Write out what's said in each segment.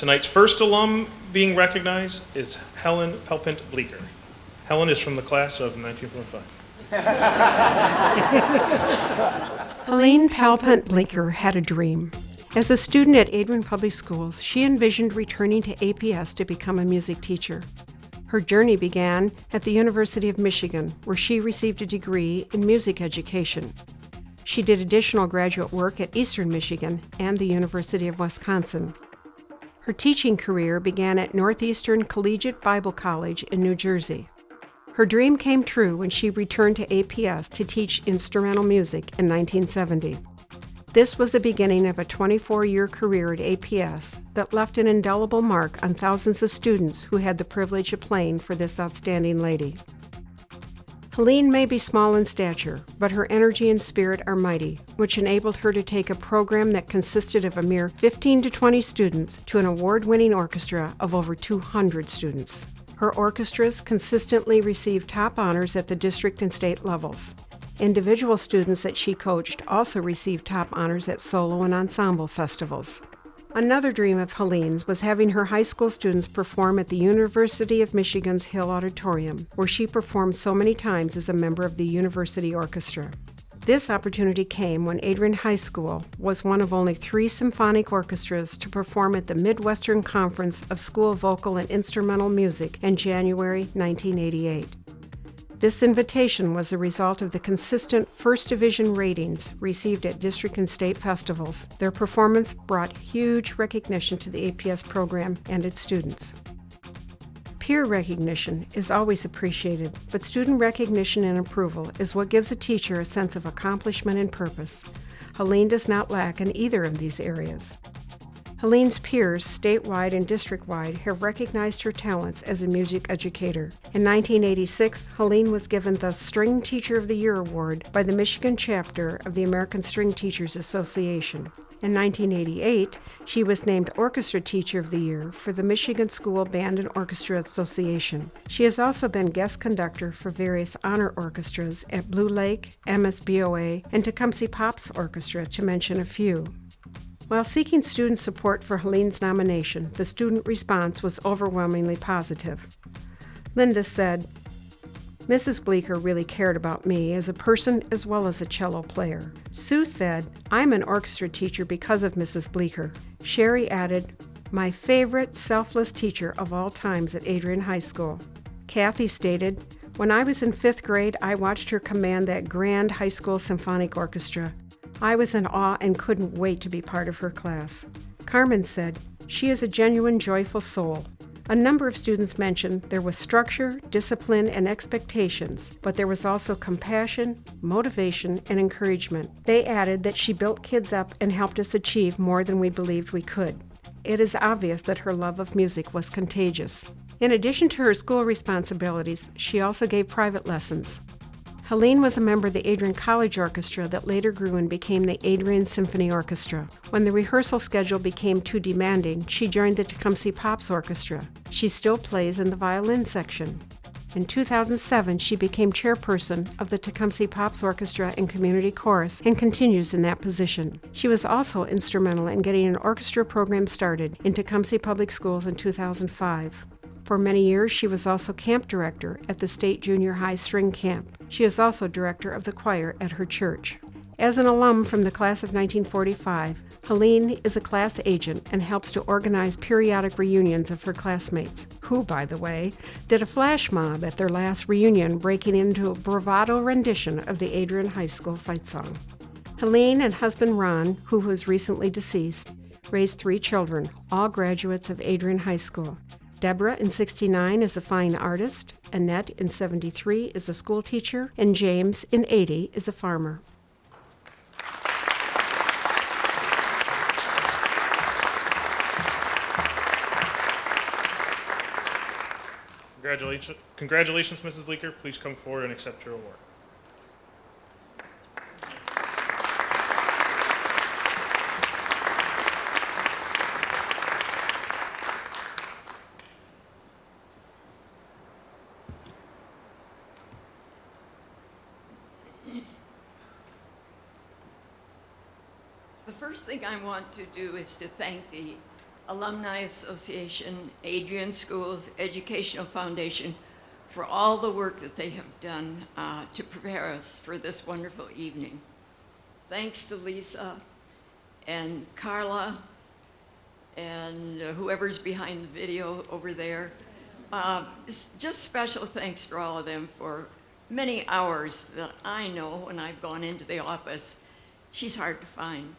Tonight's first alum being recognized is Helene Palpant Bleecker. Helen is from the class of 1945. Helene Palpant Bleecker had a dream. As a student at Adrian Public Schools, she envisioned returning to APS to become a music teacher. Her journey began at the University of Michigan, where she received a degree in music education. She did additional graduate work at Eastern Michigan and the University of Wisconsin. Her teaching career began at Northeastern Collegiate Bible College in New Jersey. Her dream came true when she returned to APS to teach instrumental music in 1970. This was the beginning of a 24-year career at APS that left an indelible mark on thousands of students who had the privilege of playing for this outstanding lady. Helene may be small in stature, but her energy and spirit are mighty, which enabled her to take a program that consisted of a mere 15 to 20 students to an award-winning orchestra of over 200 students. Her orchestras consistently received top honors at the district and state levels. Individual students that she coached also received top honors at solo and ensemble festivals. Another dream of Helene's was having her high school students perform at the University of Michigan's Hill Auditorium, where she performed so many times as a member of the university orchestra. This opportunity came when Adrian High School was one of only 3 symphonic orchestras to perform at the Midwestern Conference of School Vocal and Instrumental Music in January 1988. This invitation was a result of the consistent First Division ratings received at district and state festivals. Their performance brought huge recognition to the APS program and its students. Peer recognition is always appreciated, but student recognition and approval is what gives a teacher a sense of accomplishment and purpose. Helene does not lack in either of these areas. Helene's peers, statewide and district-wide, have recognized her talents as a music educator. In 1986, Helene was given the String Teacher of the Year award by the Michigan chapter of the American String Teachers Association. In 1988, she was named Orchestra Teacher of the Year for the Michigan School Band and Orchestra Association. She has also been guest conductor for various honor orchestras at Blue Lake, MSBOA, and Tecumseh Pops Orchestra, to mention a few. While seeking student support for Helene's nomination, the student response was overwhelmingly positive. Linda said, "Mrs. Bleecker really cared about me as a person as well as a cello player." Sue said, "I'm an orchestra teacher because of Mrs. Bleecker." Sherry added, "My favorite selfless teacher of all times at Adrian High School." Kathy stated, "When I was in 5th grade, I watched her command that grand high school symphonic orchestra. I was in awe and couldn't wait to be part of her class." Carmen said, "She is a genuine, joyful soul." A number of students mentioned there was structure, discipline, and expectations, but there was also compassion, motivation, and encouragement. They added that she built kids up and helped us achieve more than we believed we could. It is obvious that her love of music was contagious. In addition to her school responsibilities, she also gave private lessons. Helene was a member of the Adrian College Orchestra that later grew and became the Adrian Symphony Orchestra. When the rehearsal schedule became too demanding, she joined the Tecumseh Pops Orchestra. She still plays in the violin section. In 2007, she became chairperson of the Tecumseh Pops Orchestra and Community Chorus and continues in that position. She was also instrumental in getting an orchestra program started in Tecumseh Public Schools in 2005. For many years, she was also camp director at the State Junior High String Camp. She is also director of the choir at her church. As an alum from the class of 1945, Helene is a class agent and helps to organize periodic reunions of her classmates, who, by the way, did a flash mob at their last reunion, breaking into a bravado rendition of the Adrian High School fight song. Helene and husband Ron, who was recently deceased, raised 3 children, all graduates of Adrian High School. Deborah, in 69, is a fine artist, Annette, in 73, is a school teacher, and James, in 80, is a farmer. Congratulations, Mrs. Bleecker. Please come forward and accept your award. The first thing I want to do is to thank the Alumni Association, Adrian Schools, Educational Foundation, for all the work that they have done to prepare us for this wonderful evening. Thanks to Lisa and Carla and whoever's behind the video over there. Just special thanks for all of them for many hours that I know when I've gone into the office. She's hard to find.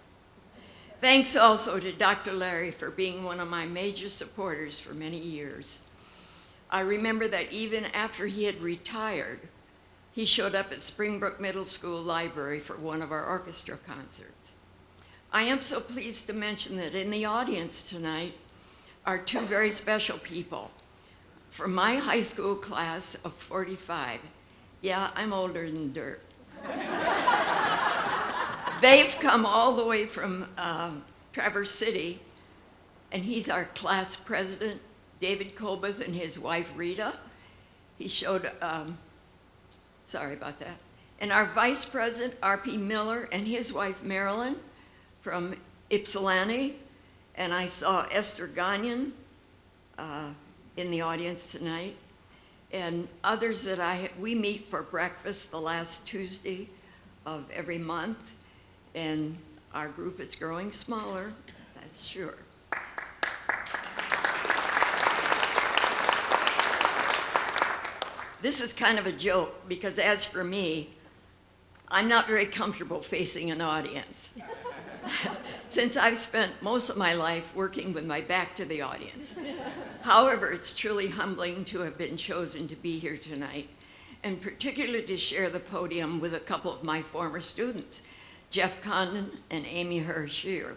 Thanks also to Dr. Larry for being one of my major supporters for many years. I remember that even after he had retired, he showed up at Springbrook Middle School Library for one of our orchestra concerts. I am so pleased to mention that in the audience tonight are two very special people from my high school class of 45. Yeah, I'm older than dirt. They've come all the way from Traverse City, and he's our class president, David Colbeth, and his wife, Rita. He showed, sorry about that. And our vice president, R.P. Miller, and his wife, Marilyn, from Ypsilanti. And I saw Esther Gagnon in the audience tonight. And others that we meet for breakfast the last Tuesday of every month. And our group is growing smaller, that's sure. This is kind of a joke because as for me, I'm not very comfortable facing an audience. Since I've spent most of my life working with my back to the audience. However, it's truly humbling to have been chosen to be here tonight, and particularly to share the podium with a couple of my former students, Jeff Condon and Amy Hershier.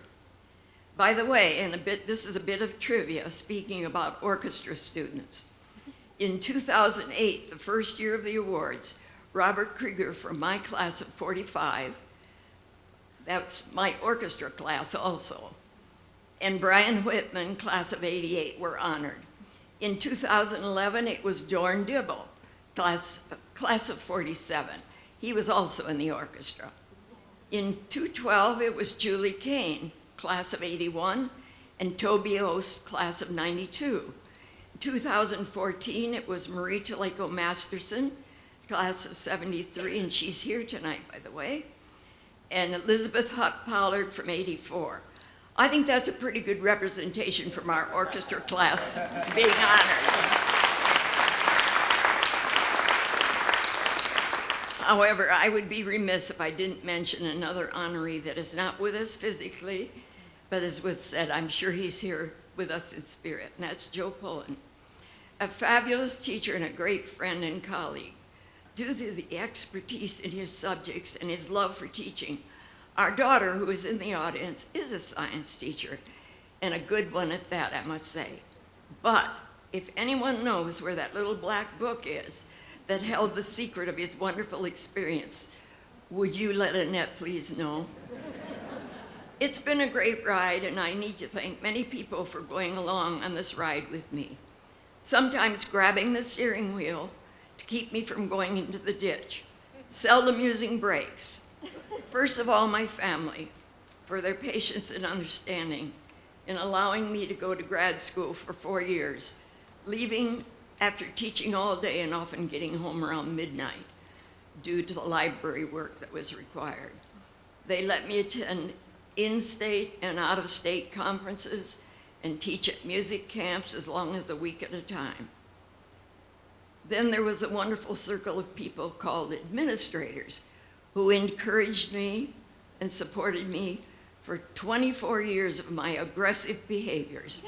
By the way, this is a bit of trivia, speaking about orchestra students. In 2008, the first year of the awards, Robert Krieger from my class of 45, that's my orchestra class also, and Brian Whitman, class of 88, were honored. In 2011, it was Dorn Dibble, class of 47. He was also in the orchestra. In 2012, it was Julie Kane, class of 81, and Toby Ost, class of 92. In 2014, it was Marie Taleko Masterson, class of 73, and she's here tonight, by the way, and Elizabeth Hutt Pollard from 84. I think that's a pretty good representation from our orchestra class being honored. However, I would be remiss if I didn't mention another honoree that is not with us physically, but as was said, I'm sure he's here with us in spirit, and that's Joe Pullen, a fabulous teacher and a great friend and colleague. Due to the expertise in his subjects and his love for teaching, our daughter, who is in the audience, is a science teacher, and a good one at that, I must say. But if anyone knows where that little black book is that held the secret of his wonderful experience, would you let Annette please know? It's been a great ride, and I need to thank many people for going along on this ride with me, sometimes grabbing the steering wheel to keep me from going into the ditch, seldom using brakes. First of all, my family, for their patience and understanding in allowing me to go to grad school for 4 years, leaving after teaching all day and often getting home around midnight due to the library work that was required. They let me attend in-state and out-of-state conferences and teach at music camps as long as a week at a time. Then there was a wonderful circle of people called administrators who encouraged me and supported me for 24 years of my aggressive behaviors.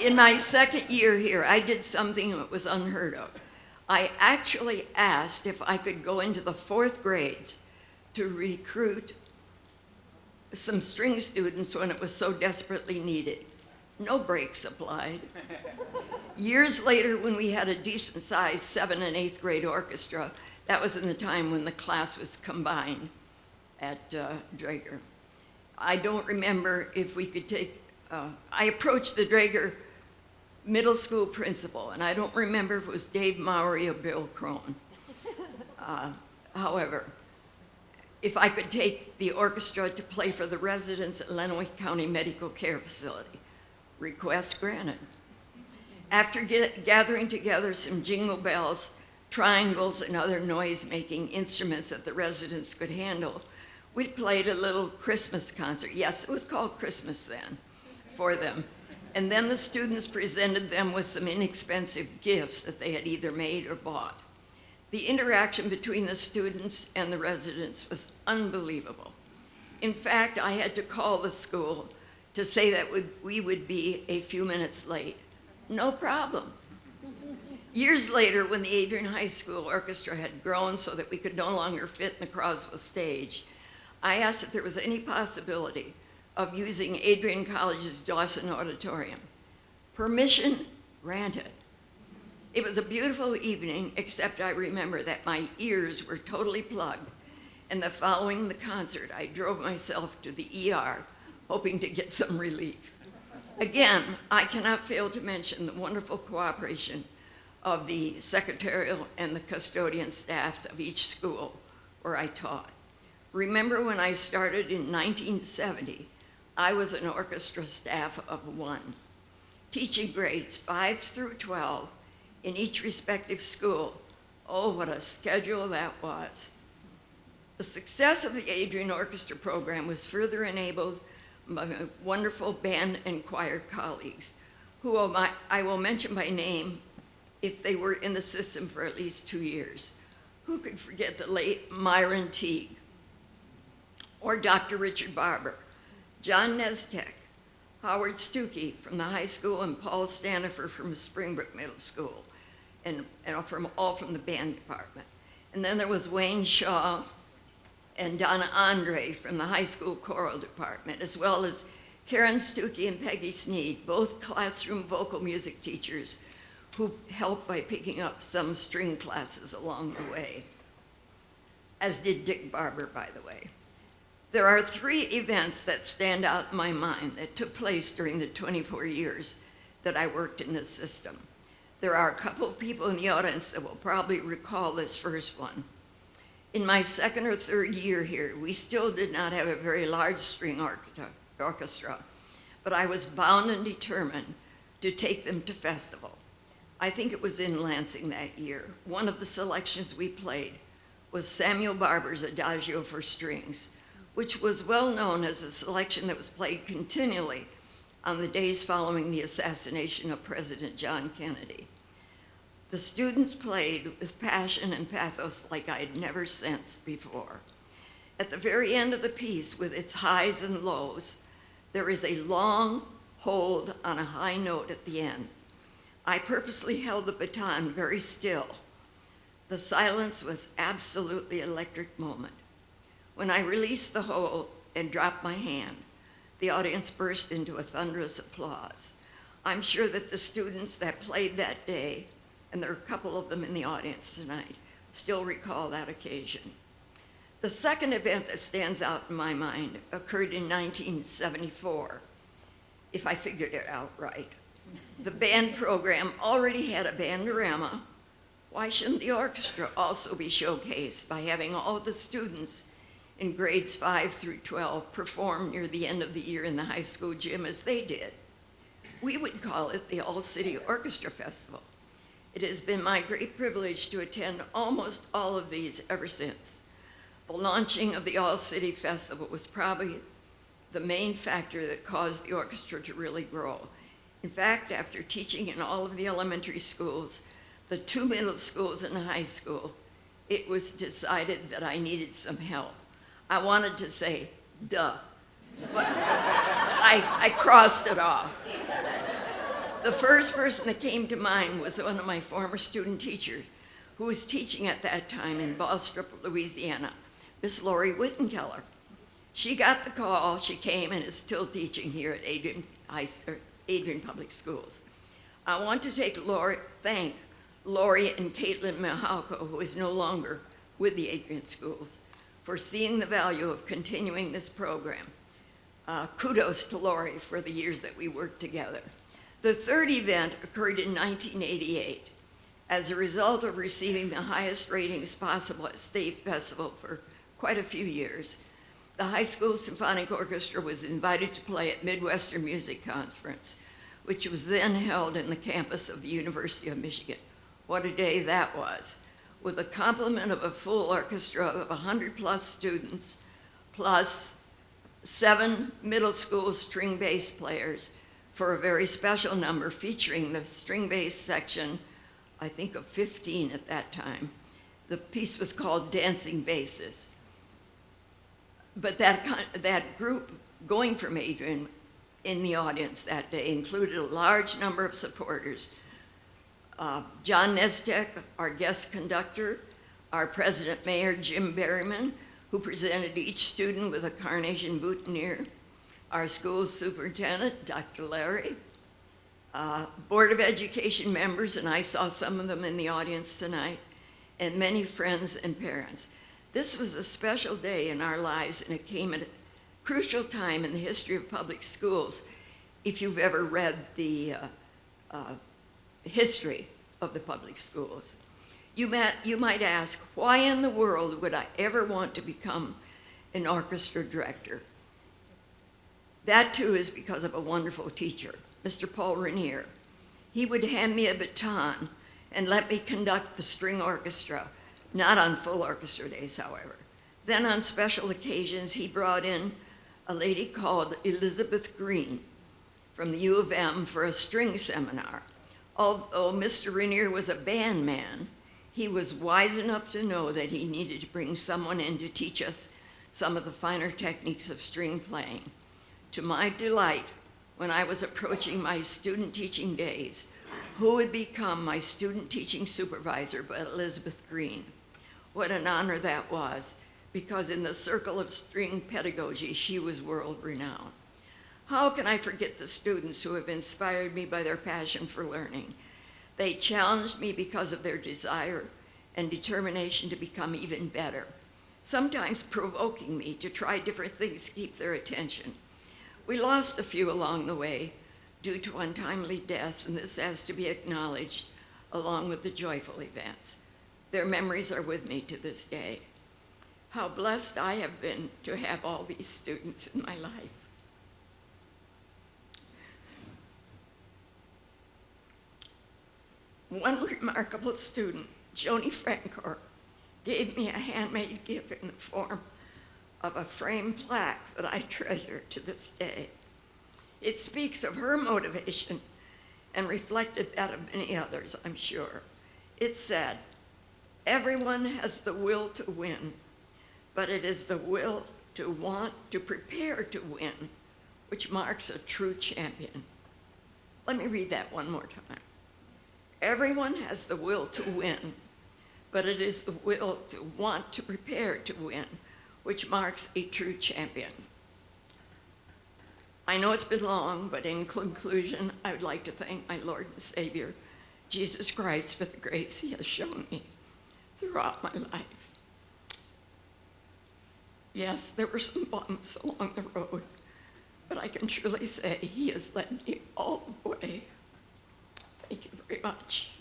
In my second year here, I did something that was unheard of. I actually asked if I could go into the 4th grades to recruit some string students when it was so desperately needed. No brakes applied. Years later, when we had a decent-sized 7th and 8th grade orchestra, that was in the time when the class was combined at Draeger. I don't remember if we could take, I approached the Draeger middle school principal, and I don't remember if it was Dave Mowry or Bill Crone. However, if I could take the orchestra to play for the residents at Lenawee County Medical Care Facility. Request granted. After gathering together some jingle bells, triangles, and other noise-making instruments that the residents could handle, we played a little Christmas concert. Yes, it was called Christmas then for them. And then the students presented them with some inexpensive gifts that they had either made or bought. The interaction between the students and the residents was unbelievable. In fact, I had to call the school to say that we would be a few minutes late. No problem. Years later, when the Adrian High School Orchestra had grown so that we could no longer fit in the Croswell stage, I asked if there was any possibility of using Adrian College's Dawson Auditorium. Permission granted. It was a beautiful evening, except I remember that my ears were totally plugged, and that following the concert, I drove myself to the ER, hoping to get some relief. Again, I cannot fail to mention the wonderful cooperation of the secretarial and the custodian staffs of each school where I taught. Remember when I started in 1970, I was an orchestra staff of 1, teaching grades 5 through 12 in each respective school. Oh, what a schedule that was. The success of the Adrian Orchestra program was further enabled by my wonderful band and choir colleagues, who I will mention by name if they were in the system for at least 2 years. Who could forget the late Myron Teague, or Dr. Richard Barber, John Nestek, Howard Stuckey from the high school, and Paul Stanifer from Springbrook Middle School, and all from the band department. And then there was Wayne Shaw and Donna Andre from the high school choral department, as well as Karen Stuckey and Peggy Sneed, both classroom vocal music teachers who helped by picking up some string classes along the way, as did Dick Barber, by the way. There are 3 events that stand out in my mind that took place during the 24 years that I worked in this system. There are a couple of people in the audience that will probably recall this first one. In my 2nd or 3rd year here, we still did not have a very large string orchestra, but I was bound and determined to take them to festival. I think it was in Lansing that year. One of the selections we played was Samuel Barber's Adagio for Strings, which was well known as a selection that was played continually on the days following the assassination of President John Kennedy. The students played with passion and pathos like I had never sensed before. At the very end of the piece, with its highs and lows, there is a long hold on a high note at the end. I purposely held the baton very still. The silence was absolutely electric moment. When I released the hold and dropped my hand, the audience burst into a thunderous applause. I'm sure that the students that played that day, and there are a couple of them in the audience tonight, still recall that occasion. The second event that stands out in my mind occurred in 1974, if I figured it out right. The band program already had a bandorama. Why shouldn't the orchestra also be showcased by having all of the students in grades 5 through 12 perform near the end of the year in the high school gym as they did? We would call it the All-City Orchestra Festival. It has been my great privilege to attend almost all of these ever since. The launching of the All-City Festival was probably the main factor that caused the orchestra to really grow. In fact, after teaching in all of the elementary schools, the 2 middle schools and the high school, it was decided that I needed some help. I wanted to say, duh, but I crossed it off. The first person that came to mind was one of my former student teachers who was teaching at that time in Bastrop, Louisiana, Miss Lori Wittenkeller. She got the call, she came and is still teaching here at Adrian Public Schools. I want to thank Lori and Caitlin Mihalko, who is no longer with the Adrian Schools, for seeing the value of continuing this program. Kudos to Lori for the years that we worked together. The third event occurred in 1988 as a result of receiving the highest ratings possible at State Festival for quite a few years. The high school symphonic orchestra was invited to play at Midwestern Music Conference, which was then held in the campus of the University of Michigan. What a day that was, with a complement of a full orchestra of 100+ students, plus 7 middle school string bass players for a very special number featuring the string bass section, I think of 15 at that time. The piece was called Dancing Basses. But that group going from Adrian in the audience that day included a large number of supporters. John Nestek, our guest conductor, our president mayor, Jim Berryman, who presented each student with a carnation boutonniere, our school superintendent, Dr. Larry, Board of Education members, and I saw some of them in the audience tonight, and many friends and parents. This was a special day in our lives, and it came at a crucial time in the history of public schools. If you've ever read the history of the public schools, you might ask, why in the world would I ever want to become an orchestra director? That too is because of a wonderful teacher, Mr. Paul Rainier. He would hand me a baton and let me conduct the string orchestra, not on full orchestra days, however. Then on special occasions, he brought in a lady called Elizabeth Green from the U of M for a string seminar. Although Mr. Rainier was a band man, he was wise enough to know that he needed to bring someone in to teach us some of the finer techniques of string playing. To my delight, when I was approaching my student teaching days, who would become my student teaching supervisor but Elizabeth Green? What an honor that was, because in the circle of string pedagogy, she was world-renowned. How can I forget the students who have inspired me by their passion for learning? They challenged me because of their desire and determination to become even better, sometimes provoking me to try different things to keep their attention. We lost a few along the way due to untimely deaths, and this has to be acknowledged along with the joyful events. Their memories are with me to this day. How blessed I have been to have all these students in my life. One remarkable student, Joni Francor, gave me a handmade gift in the form of a framed plaque that I treasure to this day. It speaks of her motivation and reflected that of many others, I'm sure. It said, "Everyone has the will to win, but it is the will to want to prepare to win which marks a true champion." Let me read that one more time. Everyone has the will to win, but it is the will to want to prepare to win which marks a true champion. I know it's been long, but in conclusion, I would like to thank my Lord and Savior, Jesus Christ, for the grace he has shown me throughout my life. Yes, there were some bumps along the road, but I can truly say he has led me all the way. Thank you very much.